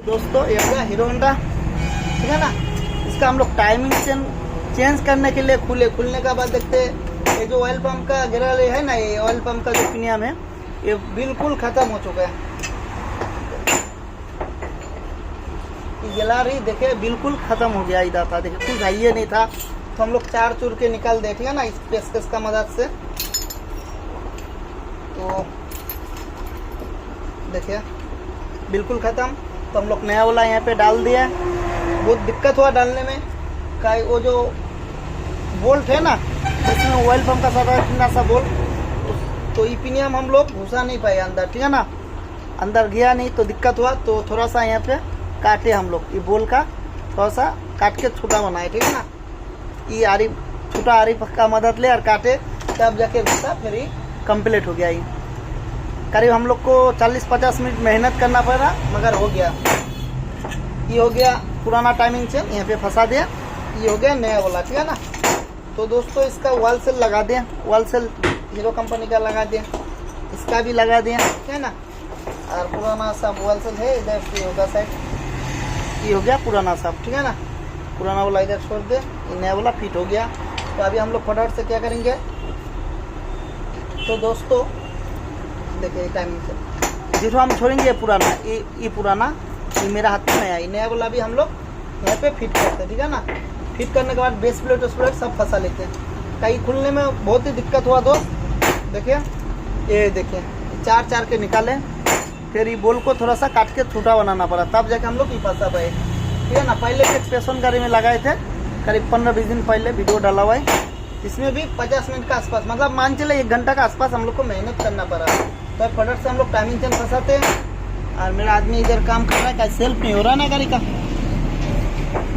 दोस्तों ये होगा हीरो होंडा, ठीक है ना। इसका हम लोग टाइमिंग चेंज करने के लिए खुलने का बाद देखते हैं ये जो ऑयल पंप का गियर है ना, ये ऑयल पंप का जो पिनियम है ये बिल्कुल खत्म हो चुका है। गिलारी देखे बिल्कुल खत्म हो गया, इधर था देखे कुछ चाहिए नहीं था, तो हम लोग चार चूर के निकाल दे, ठीक है ना, इस पेचकस का मदद से। तो देखिए बिल्कुल खत्म। तो हम लोग नया वाला यहाँ पे डाल दिया। बहुत दिक्कत हुआ डालने में, का वो जो बोल्ट है ना इसमें ऑयल पंप का सारा सा बोल्ट, तो ई पिनियम हम लोग घुसा नहीं पाए अंदर, ठीक है ना, अंदर गया नहीं तो दिक्कत हुआ। तो थोड़ा सा यहाँ पे काटे हम लोग, ये बोल का थोड़ा सा काट के छोटा बनाए, ठीक है ना। ये आरी छोटा आरी का मदद ले और काटे, तब जाके घुसा, फिर ये कंप्लीट हो गया। ये करीब हम लोग को 40-50 मिनट मेहनत करना पड़ा, मगर हो गया। ये हो गया पुराना टाइमिंग चेन, यहाँ पे फंसा दिया। ये हो गया नया वाला, ठीक है ना। तो दोस्तों इसका वॉल सेल लगा दिया, वॉल सेल हीरो कंपनी का लगा दिया, इसका भी लगा दिया, ठीक है ना। और पुराना सा वॉल सेल है इधर से होगा साइड, ये हो गया पुराना सब, ठीक है ना। पुराना वाला इधर छोड़ दे, ये नया वाला फिट हो गया। तो अभी हम लोग फटाफट से क्या करेंगे, तो दोस्तों देखिए टाइमिंग से जिसको हम छोड़ेंगे पुराना, ये पुराना ये मेरा हाथ में आया, नया वाला भी हम लोग यहाँ पे फिट करते हैं, ठीक है ना। फिट करने के बाद बेस प्लेट सब फंसा लेते हैं। कहीं खुलने में बहुत ही दिक्कत हुआ दोस्त, देखिए ये देखिए 4 के निकाले, फिर ये बोल को थोड़ा सा काट के छोटा बनाना पड़ा, तब जाके हम लोग ये फंसा पाए, ठीक है ना। पहले एक स्टेशन गाड़ी में लगाए थे, करीब 15-20 दिन पहले वीडियो डाला हुआ है, इसमें भी 50 मिनट का आसपास, मतलब मान चले 1 घंटा का आसपास हम लोग को मेहनत करना पड़ा। तो फटाफट से हम लोग टाइमिंग चेन फंसाते हैं। और मेरा आदमी इधर काम कर रहा है, क्या सेल्फ नहीं हो रहा ना गाड़ी का,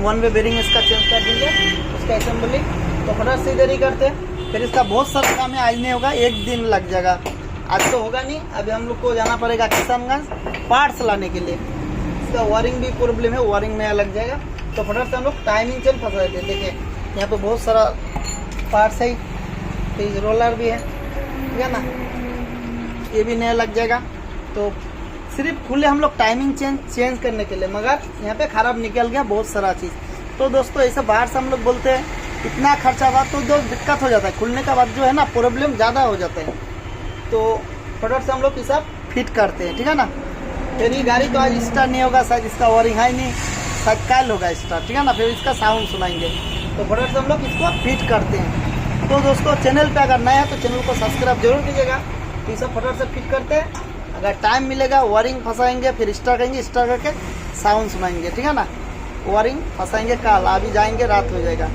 1 वे बेरिंग इसका चेंज कर देंगे, उसका असेंबली। तो फटाफट से इधर ही करते हैं, फिर इसका बहुत सारा काम है, आज नहीं होगा, 1 दिन लग जाएगा। आज तो होगा नहीं, अभी हम लोग को जाना पड़ेगा किशनगंज पार्ट्स लाने के लिए। इसका वायरिंग भी प्रॉब्लम है, वायरिंग में लग जाएगा। तो फटाफट से हम लोग टाइमिंग चेन फंसा देते हैं। देखिए यहाँ पे बहुत सारा पार्ट्स है, तो रोलर भी है, ठीक है ना, ये भी नया लग जाएगा। तो सिर्फ खुले हम लोग टाइमिंग चेंज करने के लिए, मगर यहाँ पे खराब निकल गया बहुत सारा चीज़। तो दोस्तों ऐसे बाहर से हम लोग बोलते हैं इतना खर्चा हुआ, तो जो दिक्कत हो जाता है खुलने का बाद जो है ना प्रॉब्लम ज़्यादा हो जाता है। तो फटाफट से हम लोग ये सब फिट करते हैं, ठीक है ना। फिर ये गाड़ी तो आज स्टार्ट नहीं होगा, शायद इसका वायरिंग है नहीं, शायद कल होगा स्टार्ट, ठीक है ना। फिर इसका साउंड सुनाएंगे। तो फटाफट से हम लोग इसको फिट करते हैं। तो दोस्तों चैनल पे अगर नया है तो चैनल को सब्सक्राइब जरूर कीजिएगा। तो ये सब फटाफट से फिट करते हैं, अगर टाइम मिलेगा वायरिंग फंसाएंगे, फिर स्टार्ट करेंगे, स्टार्ट करके साउंड सुनाएंगे, ठीक है ना। वायरिंग फंसाएंगे कल, अभी जाएंगे रात हो जाएगा।